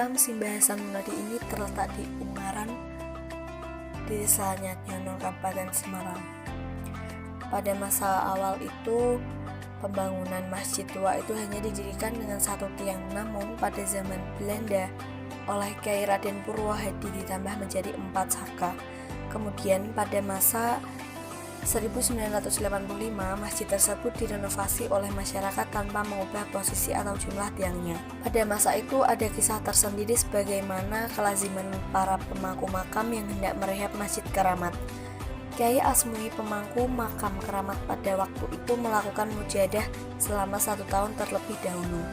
Makam Simbah Hasan Munadi ini terletak di Ungaran, Desa Nyatnyono, Kabupaten Semarang. Pada masa awal itu, pembangunan masjid tua itu hanya didirikan dengan satu tiang, namun pada zaman Belanda oleh Kyai Raden Purwohadi ditambah menjadi 4 saka. Kemudian pada masa 1985 masjid tersebut direnovasi oleh masyarakat tanpa mengubah posisi atau jumlah tiangnya. Pada masa itu ada kisah tersendiri sebagaimana kelaziman para pemangku makam yang hendak merehab masjid keramat. Kyai Asmui pemangku makam keramat pada waktu itu melakukan mujahadah selama 1 tahun terlebih dahulu.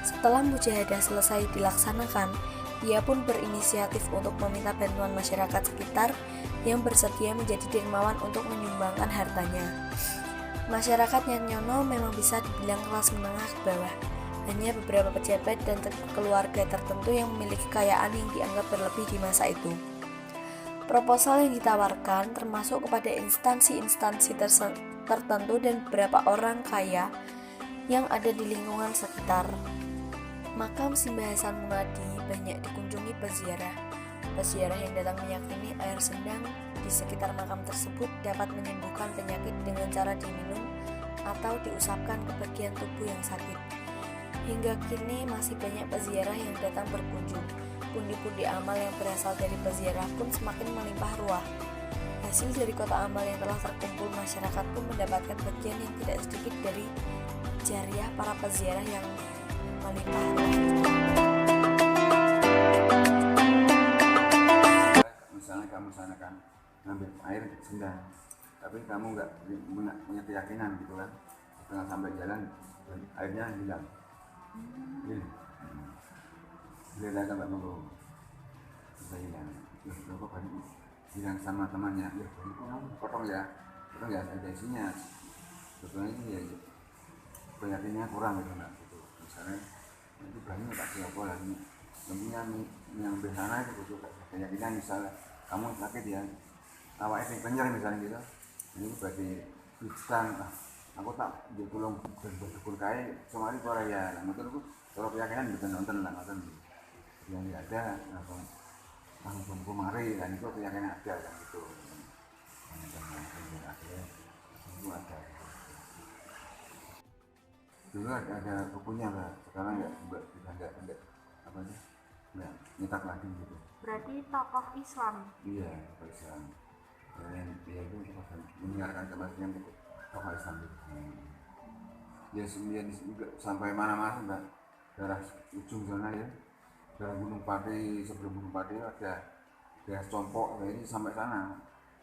Setelah mujahadah selesai dilaksanakan, ia pun berinisiatif untuk meminta bantuan masyarakat sekitar yang bersedia menjadi dermawan untuk menyumbangkan hartanya. Masyarakat Nyatnyono memang bisa dibilang kelas menengah ke bawah. Hanya beberapa pejabat dan keluarga tertentu yang memiliki kekayaan yang dianggap berlebih di masa itu. Proposal yang ditawarkan termasuk kepada instansi-instansi tertentu dan beberapa orang kaya yang ada di lingkungan sekitar. Makam Simbah Hasan Munadi banyak dikunjungi peziarah. Peziarah yang datang meyakini air sendang di sekitar makam tersebut dapat menyembuhkan penyakit dengan cara diminum atau diusapkan ke bagian tubuh yang sakit. Hingga kini masih banyak peziarah yang datang berkunjung. Pundi-pundi amal yang berasal dari peziarah pun semakin melimpah ruah. Hasil dari kota amal yang telah terkumpul, masyarakat pun mendapatkan bagian yang tidak sedikit dari jariah para peziarah yang melimpah ruah. Misalnya kamu sana kan ngambil air sendang, tapi kamu nggak punya keyakinan gitu kan, setengah sampai jalan airnya hilang. Dia kan nggak mau bisa hilang. Kok kan hilang sama temannya? Ya, potong ya ada isinya. Sebetulnya ini ya keyakinannya kurang gitu nggak gitu. Misalnya itu banyak tak siapa lagi. Tentunya yang di sana itu butuh keyakinan. Misalnya kamu sakit ya, awak yang kenyar misalnya gitu, ini bagi pisang, aku tak ditolong bersyukur kaya cuma di Korea ya, nah mungkin aku kalau keyakinan betul nonton lah nonton yang ada langsung kemari dan itu keyakinan ada kan gitu, itu ada. Dulu ada bukunya lah, sekarang nggak apa sih, nggak nyetak lagi gitu. Berarti tokoh Islam. Iya, tokoh Islam. Dan dia itu menyiarkan kebahagiaan tokoh Islam itu. Dia juga sampai mana-mana mbak, daerah ujung sana ya, daerah Gunung Pati, sebelum Gunung Pati ada daerah Compok, ini sampai sana.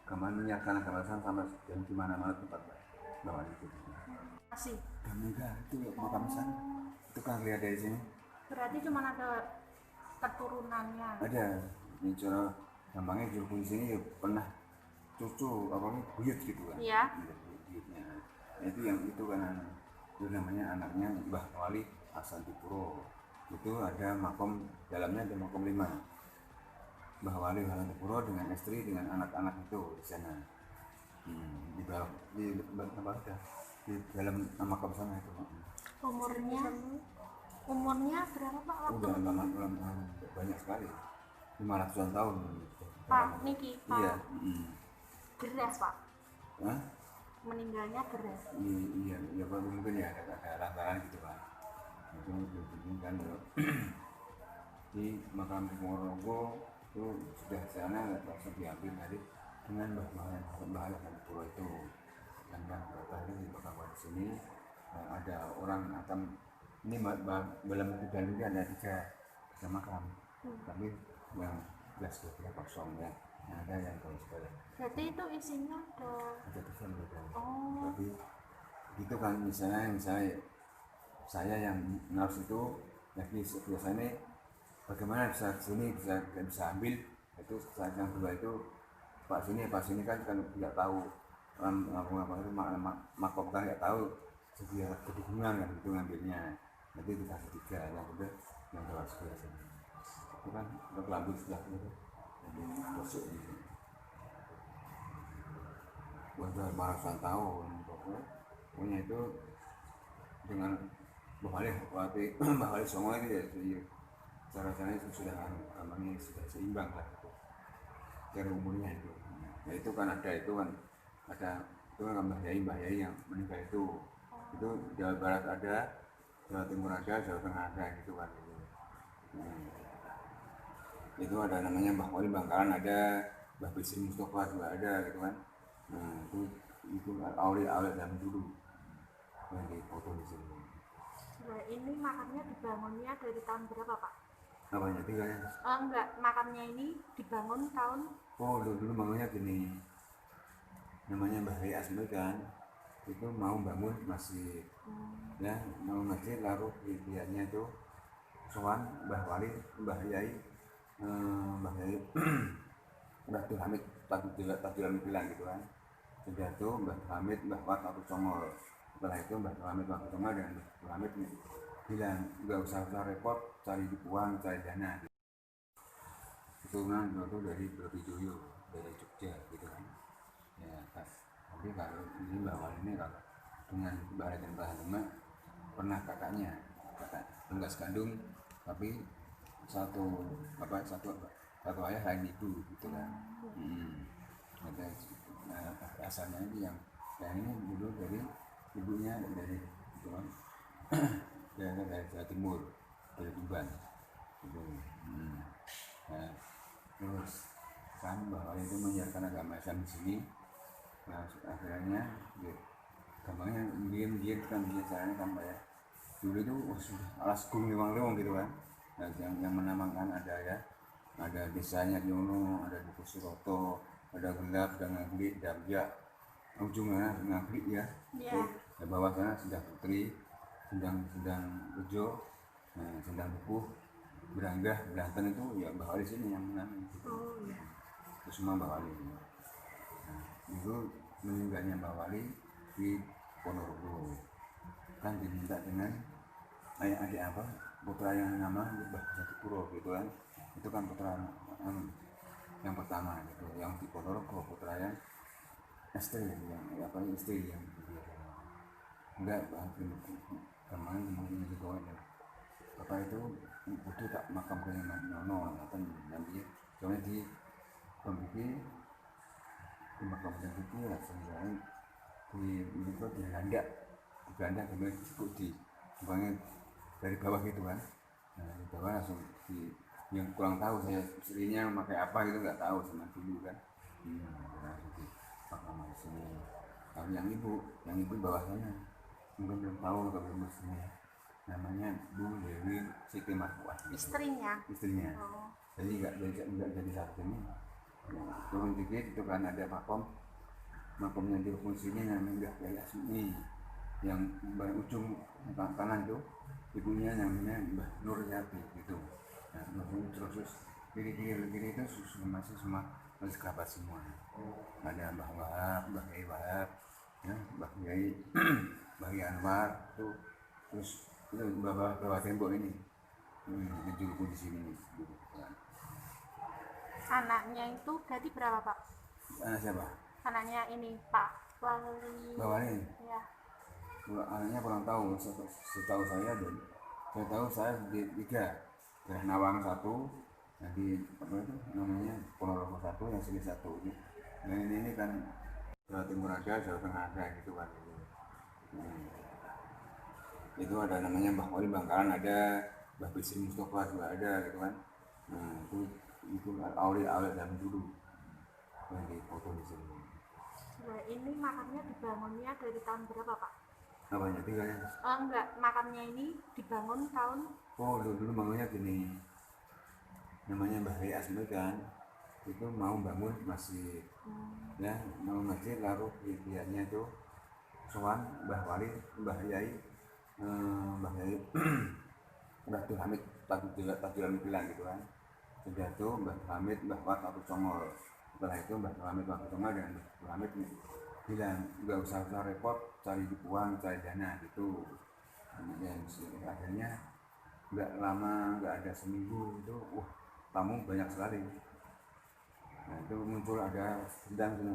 Kemarin menyiarkan agama Islam sampai dan di mana-mana tempat bawah itu. Masih. Enggak, itu makam sana. Itu kan lihat dari sini. Berarti cuma ada keturunannya. Ada, ini cara gampangnya juru di sini ya pernah cucu apa nih buyut gitu kan. Iya. Buyutnya. Nah, itu yang itu kan itu namanya anaknya Mbah Wali Asantipuro. Itu ada makom dalamnya ada makom 5. Mbah Wali Asantipuro dengan istri dengan anak-anak itu di sana. Di bawah di dalam makam sana itu. Umurnya berapa Pak? Udah lama banyak sekali. 500-an tahun. Pak niki Pak. Iya. Beres Pak. Hah? Meninggalnya beres. Iya, mungkin ya ada lantaran gitu kan. Itu kan di makam Ponorogo itu sudah sana langsung diambil tadi dengan Mbah Puro itu. Dan tadi di makam di sini ada orang akan ini dalam buku dan ini ada 3 makam. Tapi yang belas kosong ya. Yang ada yang kalau sekali. Berarti itu isinya Ada tulisan beda. Oh. Tapi gitu kan misalnya saya yang nafsu itu lagi biasanya bagaimana bisa sini bisa ambil itu saat yang kedua itu pak sini kan tidak tahu apa itu makom kan nggak tahu sebiar kehubungan kan itu ngambilnya nanti dikasih 3 yang kedua yang kelas biasa itu kan kelambu sebelah itu masuk gitu. Udah 500-an tahun pokoknya itu dengan Mbah Wali Songo itu ya cara-caranya sudah gampangnya sudah seimbang lah itu cara umurnya itu. Nah itu kan ada itu kan Mbah Yai yang meninggal itu Jawa Barat ada, Jawa Timur ada, Jawa Tengah ada gitu kan. Itu ada namanya Mbah Wali Bangkalan ada, Mbah Bisri Mustafa juga ada gitu kan. Nah itu awal zaman dulu yang dipoto di sini. Nah, ini makamnya dibangunnya dari tahun berapa, Pak? Apanya tinggalnya? Enggak, makamnya ini dibangun tahun Oh dulu bangunnya gini, namanya Mbah Yai Asmi kan, itu mau bangun masjid, ya mau masjid lalu pihaknya itu sowan Mbah Wali, Mbah Yai, Mbah Abdul Hamid, Abdul Hamid bilang gitu kan. Sudah itu Mbah Hamid, Mbah Wat Abdul Songo. Setelah itu Mbah Hamid, Mbah Abdul Songo dan Mbah Abdul Hamid bilang nggak usah repot cari uang, cari dana. Keturunan itu dari Brawijaya, dari Jogja gitu kan. Ya kan. Tapi kalau ini Mbah Wali ini kalau dengan Mbah dan Mbah Demak pernah kakak tunggas kandung, tapi satu ayah lain ibu gitu kan. Asalnya ini yang ini dulu dari ibunya dari itu kan dari Jawa Timur, dari Tuban gitu. Nah, terus kan bahwa itu menyiarkan agama Islam di sini. Nah akhirnya gampangnya diam kan caranya kan Pak ya. Dulu itu alas gung limang gitu kan. Nah, yang menamakan ada desanya Yono, ada Duku Suroto, ada Gelap, ada Ngaglik, Dabja, ujungnya Ngaglik ya. ya. Di bawah sana Sendang Putri, Sendang Bejo, Sendang Dukuh, Beranggah, Belanten itu ya Mbah Wali sini yang menamai. Oh iya. Itu semua Mbah Wali. Nah, itu meninggalnya Mbah Wali di Ponorogo. Kan diminta dengan adik putra yang nama Mbah Jatipuro gitu kan. Itu kan putra yang pertama gitu, yang di Ponorogo putra yang istri yang enggak kemarin ini juga ada apa itu butuh tak makam ke Nono atau nanti soalnya di pembikin di makam dan itu langsung di Belanda kemudian disebut di bukannya dari bawah gitu kan. Nah di bawah langsung di yang kurang tahu saya istrinya pakai apa gitu nggak tahu sama dulu kan. Langsung di makam di sini. Kalau yang ibu bawahnya mungkin belum tahu atau belum sini namanya Bu Dewi Siti Marfuah Istrinya. Oh. Jadi nggak jadi satu ini. Turun dikit itu kan ada makomnya di fungsinya namanya Mbah Yai Asmi yang ujung kanan itu ibunya namanya Mbah Nur Yati gitu. Nah terus kiri itu masih kerabat semua. Ada Mbah Wahab, Mbah Yai Wahab, ya, Mbah Yai Mbah Yai Anwar itu terus itu bawah tembok ini juluku di sini gitu. Anaknya itu berarti berapa, Pak? Anak siapa? Anaknya ini Pak Wali. Mbah Wali. Ya. Anaknya kurang tahu, setahu saya di 3 Daerah Nawang 1, nanti apa itu namanya Ponorogo 1, yang sini 1 nah ini kan Jawa Timur ada, Jawa Tengah ada gitu kan. Itu ada namanya Mbah Wali Bangkalan ada, Mbah Bisri Mustafa juga ada gitu kan. Nah itu awal zaman dulu yang dipoto di sini. Nah, ini makamnya dibangunnya dari tahun berapa, Pak? Apanya tinggalnya? Enggak, makamnya ini dibangun tahun Oh dulu bangunnya gini, namanya Mbah Yai Asmi kan, itu mau bangun masjid, ya mau masjid lalu pihaknya itu sowan Mbah Wali, Mbah Yai, Mbah Abdul Hamid, Abdul Hamid bilang gitu kan. Sudah itu Mbah Hamid, Mbah Wat Abdul Songo. Setelah itu Mbah Hamid, Mbah Abdul Songo dan Mbah Abdul Hamid bilang nggak usah repot cari uang, cari dana gitu. Dan akhirnya nggak lama, nggak ada seminggu itu tamu banyak sekali. Nah itu muncul ada sendang itu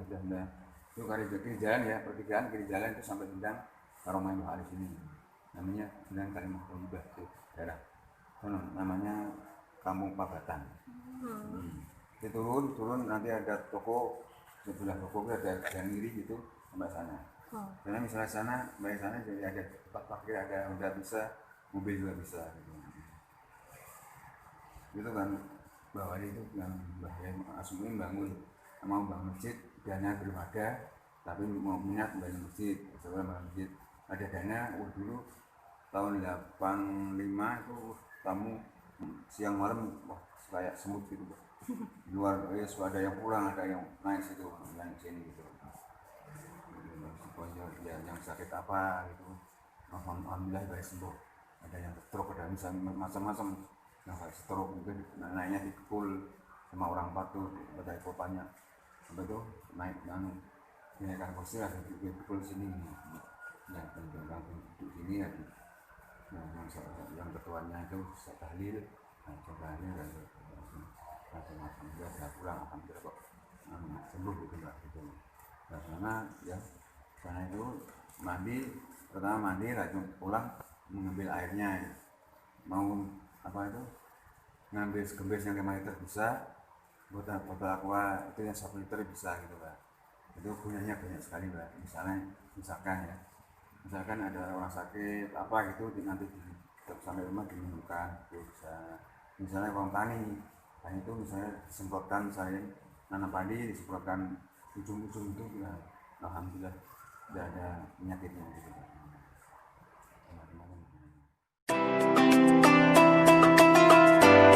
kiri jalan ya, pertigaan kiri jalan itu sampai sendang Karomai Mahalis ini namanya Sendang Kalimah Thayyibah itu daerah namanya Kampung Pabatan. Itu turun nanti ada toko, sebelah toko ada yang ngiri gitu sampai sana. Karena misalnya sana, sampai sana jadi ada tempat parkir, ada Honda bisa, mobil juga bisa gitu. Itu kan bahwa itu yang bahaya Asmi bangun masjid, dana belum ada, tapi mau minat bangun masjid, coba bangun masjid ada dana. Dulu tahun 85 itu tamu siang malam wah kayak semut gitu luar ada yang pulang, ada yang naik situ, yang sini gitu. Ya, yang sakit apa gitu, alhamdulillah baik sembuh. Ada yang stroke, ada misalnya macam-macam yang stroke mungkin naiknya dipukul sama orang patuh pada ekopanya sampai itu naik naikkan kursi ada dipukul sini yang duduk sini lagi. Yang ketuanya itu tahlil, tahlil dan macam-macam dia sudah pulang alhamdulillah kok sembuh gitu lah gitu. Nah sana ya sana itu pertama mandi lalu pulang mengambil airnya, mau apa itu ngambil gembes yang 5 liter bisa, botol aqua itu yang 1 liter bisa gitu lah. Itu gunanya banyak sekali lah. Misalkan ada orang sakit apa gitu nanti sampai rumah diminumkan bisa. Misalnya orang tani itu misalnya disemprotkan, misalnya nanam padi disemprotkan ujung-ujung itu ya alhamdulillah tidak ada penyakitnya gitu.